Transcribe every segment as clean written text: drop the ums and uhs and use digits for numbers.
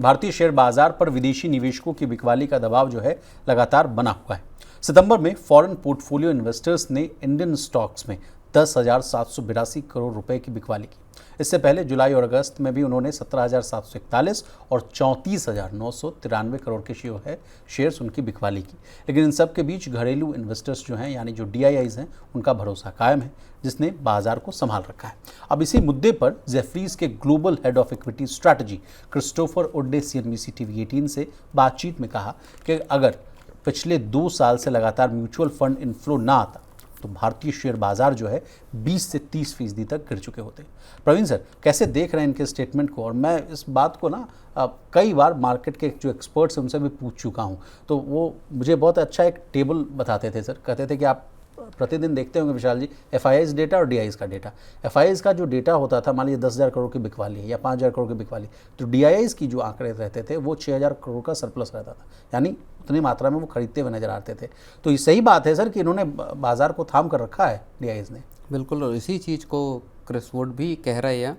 भारतीय शेयर बाजार पर विदेशी निवेशकों की बिकवाली का दबाव जो है लगातार बना हुआ है। सितंबर में फॉरेन पोर्टफोलियो इन्वेस्टर्स ने इंडियन स्टॉक्स में 10,782 करोड़ रुपए की बिकवाली की। इससे पहले जुलाई और अगस्त में भी उन्होंने 17,741 और 34,993 करोड़ के शेयर्स उनकी बिकवाली की। लेकिन इन सब के बीच घरेलू इन्वेस्टर्स जो हैं यानी जो DIIs हैं उनका भरोसा कायम है, जिसने बाजार को संभाल रखा है। अब इसी मुद्दे पर जेफरीज के global head of equity strategy Christopher ओड्डे CNBC TV 18 से बातचीत में कहा कि अगर पिछले 2 साल से लगातार म्यूचुअल फंड इनफ्लो ना आता तो भारतीय शेयर बाजार जो है 20 से 30% तक गिर चुके होते। प्रवीण सर, कैसे देख रहे हैं इनके स्टेटमेंट को? और मैं इस बात को ना कई बार मार्केट के जो एक्सपर्ट्स हैं उनसे भी पूछ चुका हूं, तो वो मुझे बहुत अच्छा एक टेबल बताते थे सर। कहते थे कि आप प्रतिदिन देखते होंगे विशाल जी, FIIs डेटा और DIIs का डेटा। FIIs का जो डेटा होता था, मान लीजिए 10,000 करोड़ की बिकवाली है या 5,000 करोड़ की बिकवाली, तो DIIs की जो आंकड़े रहते थे वो 6,000 करोड़ का सरप्लस रहता था, यानी उतनी मात्रा में वो खरीदते हुए नजर आते थे। तो ये सही बात है सर कि इन्होंने बाजार को थाम कर रखा है DIIs ने। बिल्कुल, और इसी चीज़ को क्रिस वुड भी कह रहे हैं।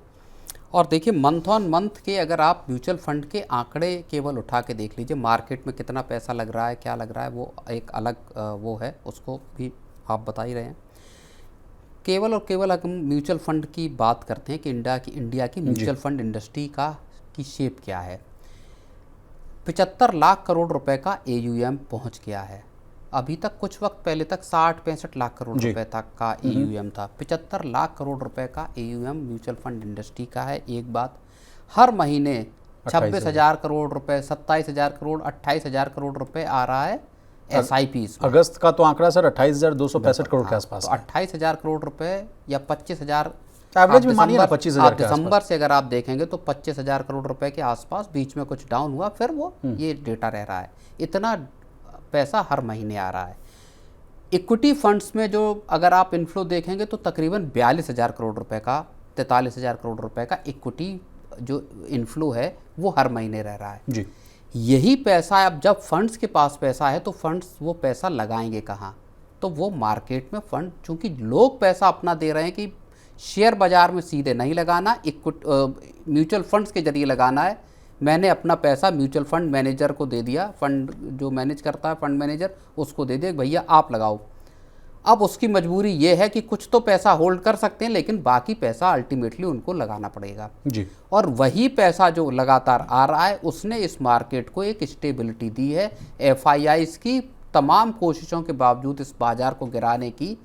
और देखिए, मंथ ऑन मंथ के अगर आप म्यूचुअल फंड के आंकड़े केवल उठा के देख लीजिए, मार्केट में कितना पैसा लग रहा है, क्या लग रहा है, वो एक अलग वो है, उसको भी आप बता ही रहे हैं। केवल और केवल अगर हम म्यूचुअल फंड की बात करते हैं कि इंडिया की म्यूचुअल फंड इंडस्ट्री की शेप क्या है। 75 लाख करोड़ रुपए का AUM पहुंच गया है। अभी तक कुछ वक्त पहले तक 60-65 लाख करोड़ रुपए तक का AUM था। 75 लाख करोड़ रुपए का AUM म्यूचुअल फंड इंडस्ट्री का है। एक बात, हर महीने 26,000 करोड़ रुपए, 27,000 करोड़, 28,000 करोड़ रुपए आ रहा है SIPs। अगस्त का तो आंकड़ा सर 28,265 करोड़ के आसपास। तो 28,000 करोड़ रुपए या 25,000 एवरेज में मानिए ना 25,000 के आसपास। दिसंबर से अगर आप देखेंगे तो 25,000 करोड़ रुपए के आसपास, बीच में कुछ डाउन हुआ, फिर वो ये डेटा रह रहा है। इतना पैसा हर महीने आ रहा है। इक्विटी फंड्स में जो अगर आप इनफ्लो देखेंगे तो तकरीबन 42,000 करोड़ रुपए का, 43,000 करोड़ रुपए का इक्विटी जो इनफ्लो है वो हर महीने रह रहा है जी। यही पैसा, अब जब फंड्स के पास पैसा है तो फंड्स वो पैसा लगाएंगे कहाँ? तो वो मार्केट में फंड, चूंकि लोग पैसा अपना दे रहे हैं कि शेयर बाजार में सीधे नहीं लगाना, म्यूचुअल फंड्स के जरिए लगाना है। मैंने अपना पैसा म्यूचुअल फंड मैनेजर को दे दिया, फंड जो मैनेज करता है फंड मैनेजर, उसको दे दिया, भैया आप लगाओ। अब उसकी मजबूरी ये है कि कुछ तो पैसा होल्ड कर सकते हैं, लेकिन बाकी पैसा अल्टीमेटली उनको लगाना पड़ेगा जी। और वही पैसा जो लगातार आ रहा है उसने इस मार्केट को एक स्टेबिलिटी दी है। FIIs की तमाम कोशिशों के बावजूद इस बाजार को गिराने की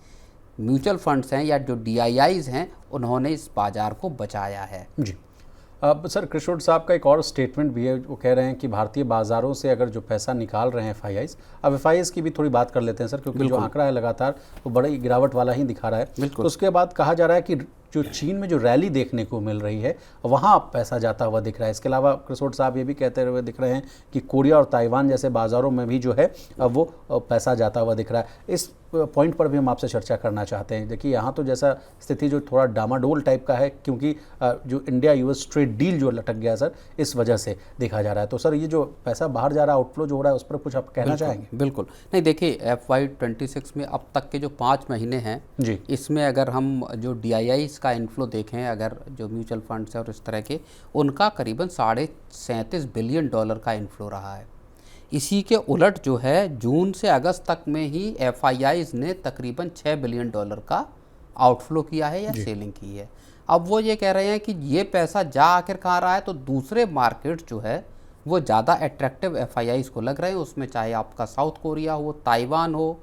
म्यूचुअल फंड्स हैं या जो DIIs हैं उन्होंने इस बाजार को बचाया है। जी। अब सर कृष्ण साहब का एक और स्टेटमेंट भी है, वो कह रहे हैं कि भारतीय बाजारों से अगर जो पैसा निकाल रहे हैं FIIs, अब FIIs की भी थोड़ी बात कर लेते हैं सर, क्योंकि जो आंकड़ा है लगातार वो बड़ी गिरावट वाला ही दिखा रहा है। तो उसके बाद कहा जा रहा है कि जो चीन में जो रैली देखने को मिल रही है वहाँ पैसा जाता हुआ दिख रहा है। इसके अलावा कृष्ण साहब ये भी कहते हुए दिख रहे हैं कि कोरिया और ताइवान जैसे बाज़ारों में भी जो है वो पैसा जाता हुआ दिख रहा है। इस पॉइंट पर भी हम आपसे चर्चा करना चाहते हैं। देखिए यहाँ तो जैसा स्थिति जो थोड़ा डामाडोल टाइप का है, क्योंकि जो इंडिया US ट्रेड डील जो लटक गया सर, इस वजह से देखा जा रहा है। तो सर ये जो पैसा बाहर जा रहा है, आउटफ्लो जो हो रहा है, उस पर कुछ आप कहना चाहेंगे? बिल्कुल नहीं, देखिए FY26 में अब तक के जो 5 महीने हैं जी, इसमें अगर हम जो DIIs का इन्फ्लो देखें, अगर जो म्यूचुअल फंड्स है और इस तरह के, उनका करीबन $37 बिलियन का इन्फ्लो रहा है। इसी के उलट जो है जून से अगस्त तक में ही FIIs ने तकरीबन $6 बिलियन का आउटफ्लो किया है या सेलिंग की है। अब वो ये कह रहे हैं कि ये पैसा जा आखिर कहाँ रहा है, तो दूसरे मार्केट जो है वो ज़्यादा अट्रैक्टिव FIIs को लग रहे हैं। उसमें चाहे आपका साउथ कोरिया हो, ताइवान हो,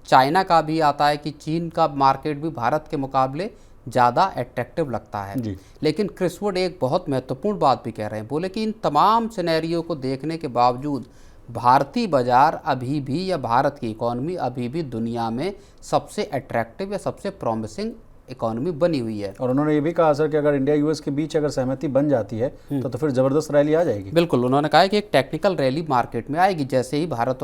चाइना का भी आता है कि चीन का मार्केट भी भारत के मुकाबले ज़्यादा अट्रैक्टिव लगता है। लेकिन क्रिस वुड एक बहुत महत्वपूर्ण बात भी कह रहे हैं, बोले कि इन तमाम सिनेरियो को देखने के बावजूद भारतीय बाजार अभी भी, या भारत की इकॉनमी अभी भी दुनिया में सबसे अट्रैक्टिव या सबसे प्रॉमिसिंग इकॉनमी बनी हुई है। और उन्होंने ये भी कहा सर कि अगर इंडिया US के बीच अगर सहमति बन जाती है तो फिर ज़बरदस्त रैली आ जाएगी। बिल्कुल, उन्होंने कहा है कि एक टेक्निकल रैली मार्केट में आएगी जैसे ही भारत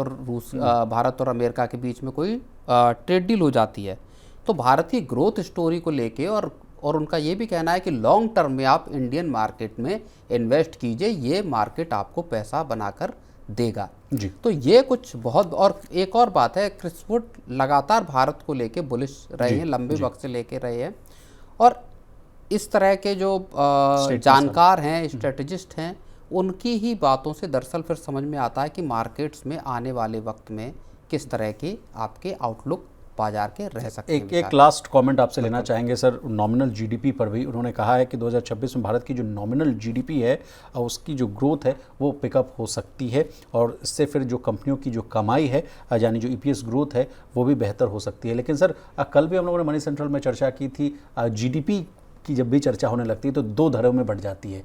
और अमेरिका के बीच में कोई ट्रेड डील हो जाती है। तो भारत की ग्रोथ स्टोरी को लेके और उनका ये भी कहना है कि लॉन्ग टर्म में आप इंडियन मार्केट में इन्वेस्ट कीजिए, ये मार्केट आपको पैसा बनाकर देगा जी। तो ये कुछ बहुत, और एक और बात है, क्रिस वुड लगातार भारत को लेके बुलिश रहे हैं, लंबे वक्त से लेके रहे हैं, और इस तरह के जो जानकार हैं, स्ट्रेटेजिस्ट हैं, उनकी ही बातों से दरअसल फिर समझ में आता है कि मार्केट्स में आने वाले वक्त में किस तरह के आपके आउटलुक बाजार के रह सकते हैं। एक लास्ट कमेंट आपसे लेना चाहेंगे सर, नॉमिनल जीडीपी पर भी उन्होंने कहा है कि 2026 में भारत की जो नॉमिनल जीडीपी है और उसकी जो ग्रोथ है वो पिकअप हो सकती है और इससे फिर जो कंपनियों की जो कमाई है यानी जो ईपीएस ग्रोथ है वो भी बेहतर हो सकती है। लेकिन सर कल भी हम लोगों ने मनी सेंट्रल में चर्चा की थी, जीडीपी की जब भी चर्चा होने लगती है तो दो धड़ों में बढ़ जाती है।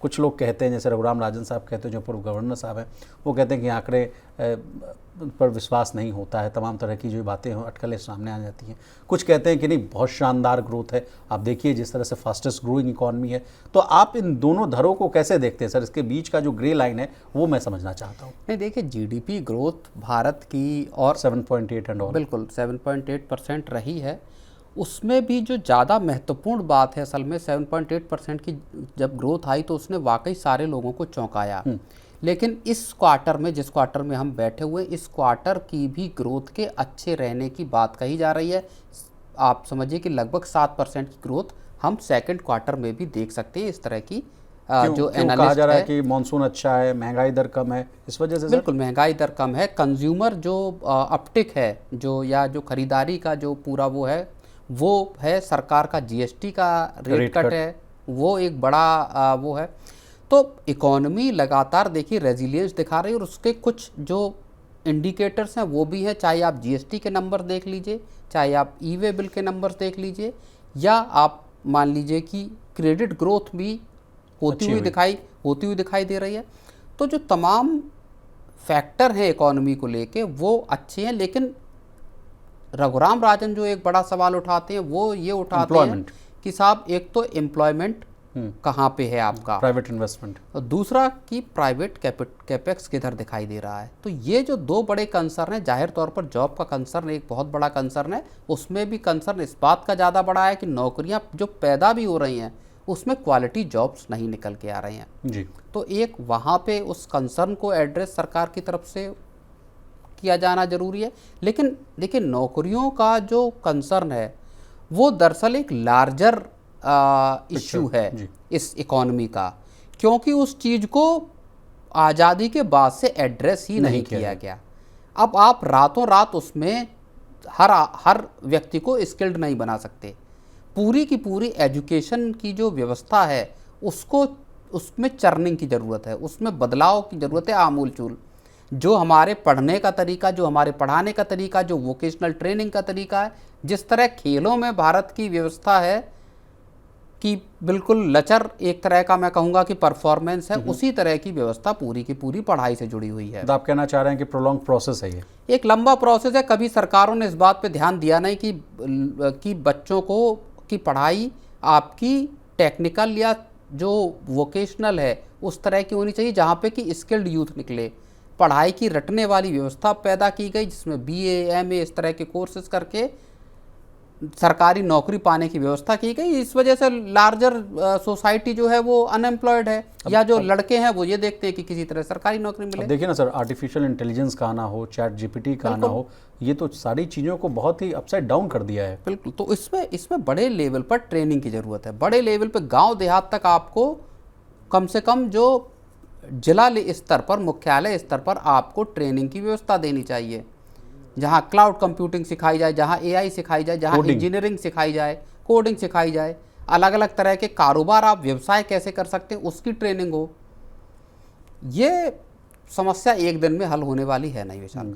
कुछ लोग कहते हैं, जैसे रघुराम राजन साहब कहते हैं जो पूर्व गवर्नर साहब हैं, वो कहते हैं कि आंकड़े पर विश्वास नहीं होता है, तमाम तरह की जो बातें हैं अटकलें सामने आ जाती हैं। कुछ कहते हैं कि नहीं बहुत शानदार ग्रोथ है, आप देखिए जिस तरह से फास्टेस्ट ग्रोइंग इकॉनमी है। तो आप इन दोनों धड़ों को कैसे देखते हैं सर? इसके बीच का जो ग्रे लाइन है वो मैं समझना चाहता हूँ। नहीं देखिए, जीडीपी ग्रोथ भारत की और 7.8 एंड ऑल, बिल्कुल 7.8% रही है। उसमें भी जो ज़्यादा महत्वपूर्ण बात है असल में 7.8% की जब ग्रोथ आई तो उसने वाकई सारे लोगों को चौंकाया। लेकिन इस क्वार्टर में, जिस क्वार्टर में हम बैठे हुए, इस क्वार्टर की भी ग्रोथ के अच्छे रहने की बात कही जा रही है। आप समझिए कि लगभग 7% की ग्रोथ हम सेकंड क्वार्टर में भी देख सकते हैं। इस तरह की जो एनालिस्ट कहा जा रहा है कि मानसून अच्छा है, महंगाई दर कम है, इस वजह से बिल्कुल महंगाई दर कम है, कंज्यूमर जो अपटिक है जो या जो खरीदारी का जो पूरा वो है, सरकार का जीएसटी का रेट कट है, वो एक बड़ा वो है। तो इकोनॉमी लगातार देखिए रेजिलियंस दिखा रही है और उसके कुछ जो इंडिकेटर्स हैं वो भी हैं, चाहे आप जीएसटी के नंबर देख लीजिए, चाहे आप ई वे बिल के नंबर्स देख लीजिए, या आप मान लीजिए कि क्रेडिट ग्रोथ भी होती हुई दिखाई दे रही है। तो जो तमाम फैक्टर हैं इकोनॉमी को लेके वो अच्छे हैं। लेकिन रघुराम राजन जो एक बड़ा सवाल उठाते हैं वो ये उठाते हैं कि साहब एक तो एम्प्लॉयमेंट कहाँ पे है आपका, प्राइवेट इन्वेस्टमेंट, और दूसरा कि प्राइवेट कैपेक्स किधर दिखाई दे रहा है। तो ये जो दो बड़े कंसर्न हैं, जाहिर तौर पर जॉब का कंसर्न एक बहुत बड़ा कंसर्न है, उसमें भी कंसर्न इस बात का ज़्यादा बड़ा है कि नौकरियां जो पैदा भी हो रही हैं उसमें क्वालिटी जॉब्स नहीं निकल के आ रही हैं जी। तो एक वहाँ पे उस कंसर्न को एड्रेस सरकार की तरफ से किया जाना जरूरी है। लेकिन देखिए, नौकरियों का जो कंसर्न है वो दरअसल एक लार्जर इश्यू है इस इकॉनमी का, क्योंकि उस चीज़ को आज़ादी के बाद से एड्रेस ही नहीं किया गया। अब आप रातों रात उसमें हर व्यक्ति को स्किल्ड नहीं बना सकते। पूरी की पूरी एजुकेशन की जो व्यवस्था है उसमें चर्निंग की ज़रूरत है, उसमें बदलाव की ज़रूरत है आमूल चूल। जो हमारे पढ़ने का तरीका, जो हमारे पढ़ाने का तरीका, जो वोकेशनल ट्रेनिंग का तरीका है, जिस तरह खेलों में भारत की व्यवस्था है कि बिल्कुल लचर एक तरह का मैं कहूँगा कि परफॉर्मेंस है, उसी तरह की व्यवस्था पूरी की पूरी पढ़ाई से जुड़ी हुई है। तो आप कहना चाह रहे हैं कि प्रोलॉन्ग प्रोसेस है, ये एक लंबा प्रोसेस है। कभी सरकारों ने इस बात पे ध्यान दिया नहीं कि बच्चों को की पढ़ाई आपकी टेक्निकल या जो वोकेशनल है उस तरह की होनी चाहिए जहाँ पे कि स्किल्ड यूथ निकले। पढ़ाई की रटने वाली व्यवस्था पैदा की गई जिसमें बीए, एमए इस तरह के कोर्सेज करके सरकारी नौकरी पाने की व्यवस्था की गई। इस वजह से लार्जर सोसाइटी जो है वो अनएम्प्लॉयड है, या जो लड़के हैं वो ये देखते हैं कि किसी तरह सरकारी नौकरी मिले। देखिए ना सर, आर्टिफिशियल इंटेलिजेंस का आना हो, चैट जीपीटी का आना हो, ये तो सारी चीज़ों को बहुत ही अपसाइड डाउन कर दिया है। बिल्कुल। तो इसमें बड़े लेवल पर ट्रेनिंग की ज़रूरत है। बड़े लेवल पर गाँव देहात तक आपको कम से कम जो जिला स्तर पर, मुख्यालय स्तर पर आपको ट्रेनिंग की व्यवस्था देनी चाहिए, जहाँ क्लाउड कंप्यूटिंग सिखाई जाए, जहाँ एआई सिखाई जाए, जहाँ इंजीनियरिंग सिखाई जाए, कोडिंग सिखाई जाए, अलग अलग तरह के कारोबार, आप व्यवसाय कैसे कर सकते हैं उसकी ट्रेनिंग हो। ये समस्या एक दिन में हल होने वाली है नहीं विशाल।